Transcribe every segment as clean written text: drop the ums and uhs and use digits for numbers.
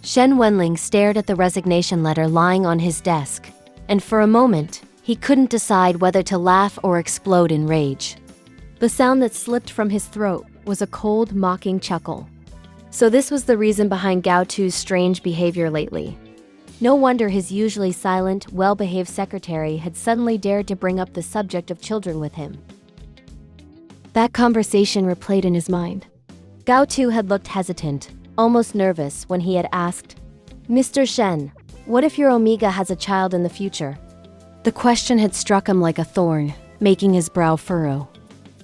Shen Wenlang stared at the resignation letter lying on his desk, and for a moment, he couldn't decide whether to laugh or explode in rage. The sound that slipped from his throat was a cold, mocking chuckle. So this was the reason behind Gao Tu's strange behavior lately. No wonder his usually silent, well-behaved secretary had suddenly dared to bring up the subject of children with him. That conversation replayed in his mind. Gao Tu had looked hesitant, almost nervous, when he had asked, "Mr. Shen, what if your Omega has a child in the future?" The question had struck him like a thorn, making his brow furrow.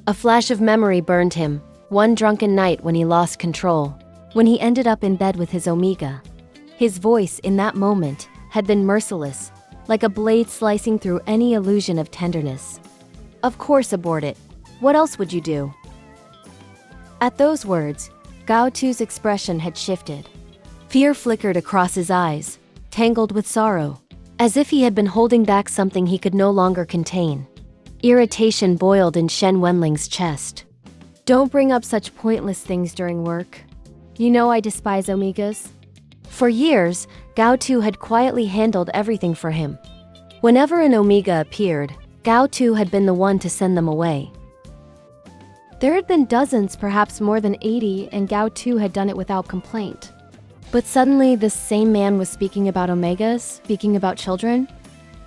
A flash of memory burned him, one drunken night when he lost control, when he ended up in bed with his Omega. His voice in that moment had been merciless, like a blade slicing through any illusion of tenderness. "Of course, abort it. What else would you do?" At those words, Gao Tu's expression had shifted. Fear flickered across his eyes, tangled with sorrow, as if he had been holding back something he could no longer contain. Irritation boiled in Shen Wenlang's chest. "Don't bring up such pointless things during work. You know I despise Omegas." For years, Gao Tu had quietly handled everything for him. Whenever an Omega appeared, Gao Tu had been the one to send them away. There had been dozens, perhaps more than 80, and Gao Tu had done it without complaint. But suddenly, this same man was speaking about Omegas, speaking about children.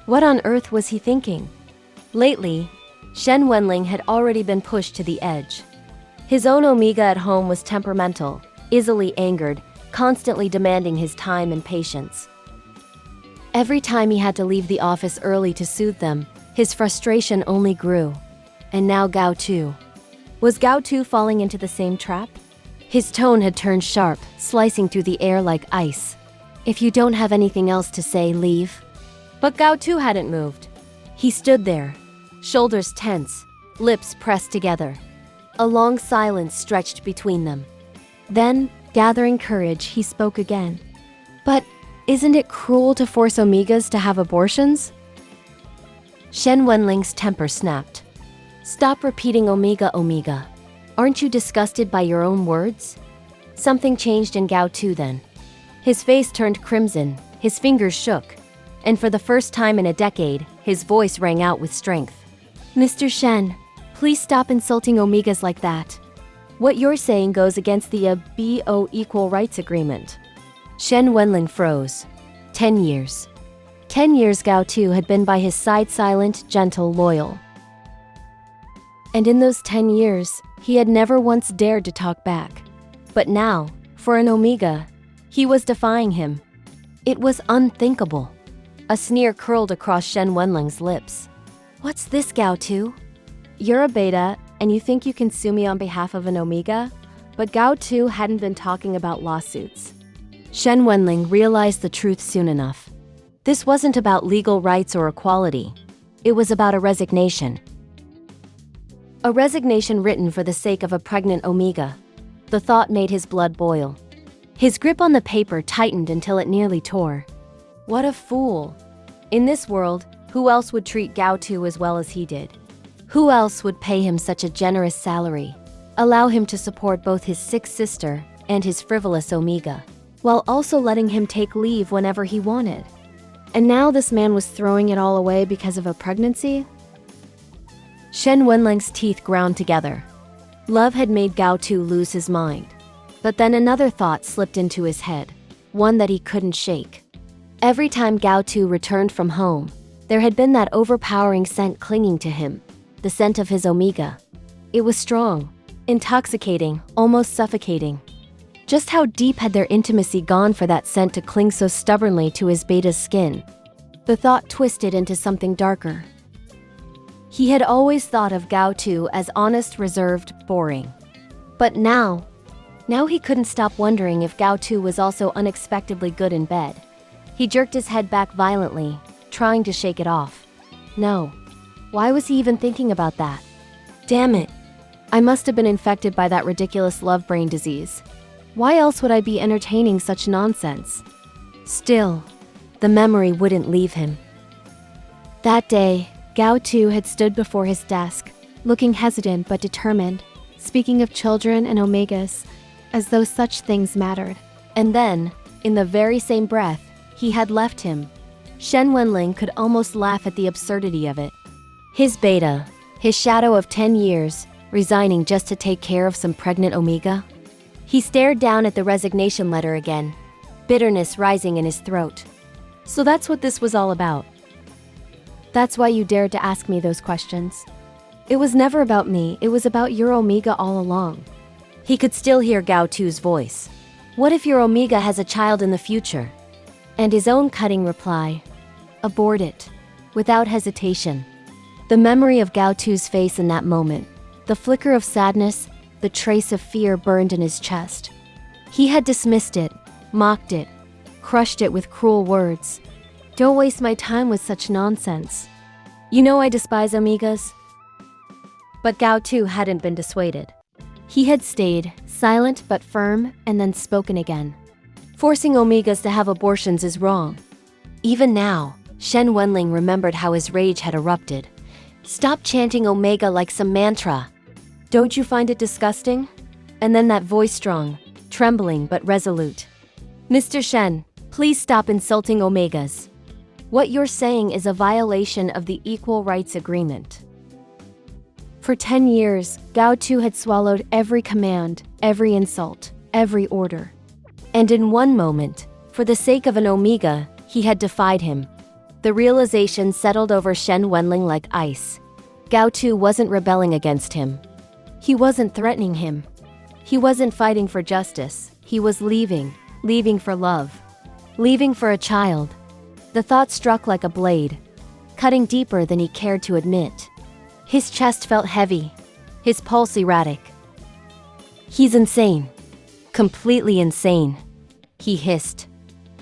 What on earth was he thinking? Lately, Shen Wenlang had already been pushed to the edge. His own Omega at home was temperamental, easily angered, constantly demanding his time and patience. Every time he had to leave the office early to soothe them, his frustration only grew. And now Gao Tu. Was Gao Tu falling into the same trap? His tone had turned sharp, slicing through the air like ice. "If you don't have anything else to say, leave." But Gao Tu hadn't moved. He stood there, shoulders tense, lips pressed together. A long silence stretched between them. Then, gathering courage, he spoke again. "But isn't it cruel to force Omegas to have abortions?" Shen Wenlang's temper snapped. "Stop repeating Omega, Omega. Aren't you disgusted by your own words?" Something changed in Gao Tu then. His face turned crimson, his fingers shook, and for the first time in a decade, his voice rang out with strength. "Mr. Shen, please stop insulting Omegas like that. What you're saying goes against the BO Equal Rights Agreement." Shen Wenlang froze. 10 years. 10 years Gao Tu had been by his side, silent, gentle, loyal. And in those 10 years, he had never once dared to talk back. But now, for an Omega, he was defying him. It was unthinkable. A sneer curled across Shen Wenlang's lips. "What's this, Gao Tu? You're a beta, and you think you can sue me on behalf of an Omega?" But Gao Tu hadn't been talking about lawsuits. Shen Wenlang realized the truth soon enough. This wasn't about legal rights or equality. It was about a resignation. A resignation written for the sake of a pregnant Omega. The thought made his blood boil. His grip on the paper tightened until it nearly tore. What a fool. In this world, who else would treat Gao Tu as well as he did? Who else would pay him such a generous salary, allow him to support both his sick sister and his frivolous Omega, while also letting him take leave whenever he wanted? And now this man was throwing it all away because of a pregnancy? Shen Wenlang's teeth ground together. Love had made Gao Tu lose his mind. But then another thought slipped into his head, one that he couldn't shake. Every time Gao Tu returned from home, there had been that overpowering scent clinging to him, the scent of his Omega. It was strong, intoxicating, almost suffocating. Just how deep had their intimacy gone for that scent to cling so stubbornly to his beta's skin? The thought twisted into something darker. He had always thought of Gao Tu as honest, reserved, boring. But now he couldn't stop wondering if Gao Tu was also unexpectedly good in bed. He jerked his head back violently, trying to shake it off. No. Why was he even thinking about that? Damn it. I must have been infected by that ridiculous love brain disease. Why else would I be entertaining such nonsense? Still, the memory wouldn't leave him. That day, Gao Tu had stood before his desk, looking hesitant but determined, speaking of children and Omegas, as though such things mattered. And then, In the very same breath, he had left him. Shen Wenlang could almost laugh at the absurdity of it. His beta, his shadow of 10 years, resigning just to take care of some pregnant Omega? He stared down at the resignation letter again, bitterness rising in his throat. So that's what this was all about. That's why you dared to ask me those questions. It was never about me, it was about your Omega all along. He could still hear Gao Tu's voice. What if your Omega has a child in the future? And his own cutting reply. Abort it. Without hesitation. The memory of Gao Tu's face in that moment, the flicker of sadness, the trace of fear burned in his chest. He had dismissed it, mocked it, crushed it with cruel words. Don't waste my time with such nonsense. You know I despise Omegas. But Gao Tu hadn't been dissuaded. He had stayed, silent but firm, and then spoken again. Forcing Omegas to have abortions is wrong. Even now, Shen Wenlang remembered how his rage had erupted. Stop chanting Omega like some mantra. Don't you find it disgusting? And then that voice strong, trembling but resolute. Mr. Shen, please stop insulting Omegas. What you're saying is a violation of the Equal Rights Agreement. For 10 years, Gao Tu had swallowed every command, every insult, every order. And in one moment, for the sake of an Omega, he had defied him. The realization settled over Shen Wenlang like ice. Gao Tu wasn't rebelling against him. He wasn't threatening him. He wasn't fighting for justice. He was leaving for love, leaving for a child. The thought struck like a blade, cutting deeper than he cared to admit. His chest felt heavy, his pulse erratic. He's insane. Completely insane, he hissed.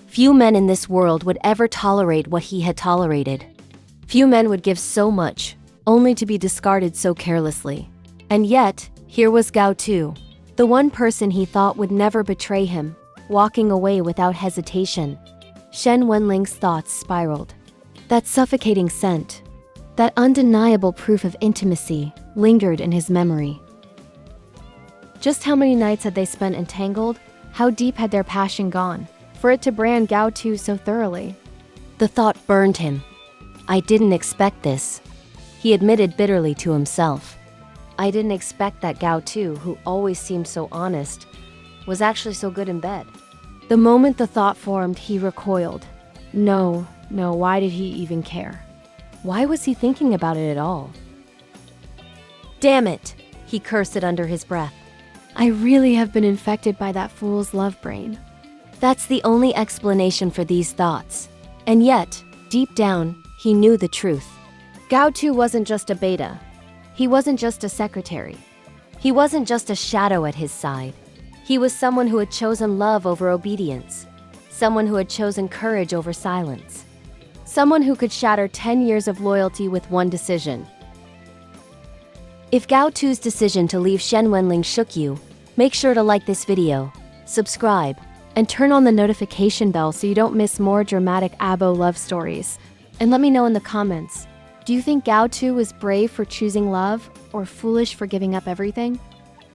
Few men in this world would ever tolerate what he had tolerated. Few men would give so much, only to be discarded so carelessly. And yet, here was Gao Tu, the one person he thought would never betray him, walking away without hesitation. Shen Wenlang's thoughts spiraled. That suffocating scent, that undeniable proof of intimacy, lingered in his memory. Just how many nights had they spent entangled? How deep had their passion gone, for it to brand Gao Tu so thoroughly? The thought burned him. I didn't expect this, he admitted bitterly to himself. I didn't expect that Gao Tu, who always seemed so honest, was actually so good in bed. The moment the thought formed, he recoiled. No, why did he even care? Why was he thinking about it at all? Damn it, he cursed it under his breath. I really have been infected by that fool's love brain. That's the only explanation for these thoughts. And yet, deep down, he knew the truth. Gao Tu wasn't just a beta. He wasn't just a secretary. He wasn't just a shadow at his side. He was someone who had chosen love over obedience. Someone who had chosen courage over silence. Someone who could shatter 10 years of loyalty with one decision. If Gao Tu's decision to leave Shen Wenlang shook you, make sure to like this video, subscribe, and turn on the notification bell so you don't miss more dramatic abo love stories. And let me know in the comments, do you think Gao Tu was brave for choosing love or foolish for giving up everything?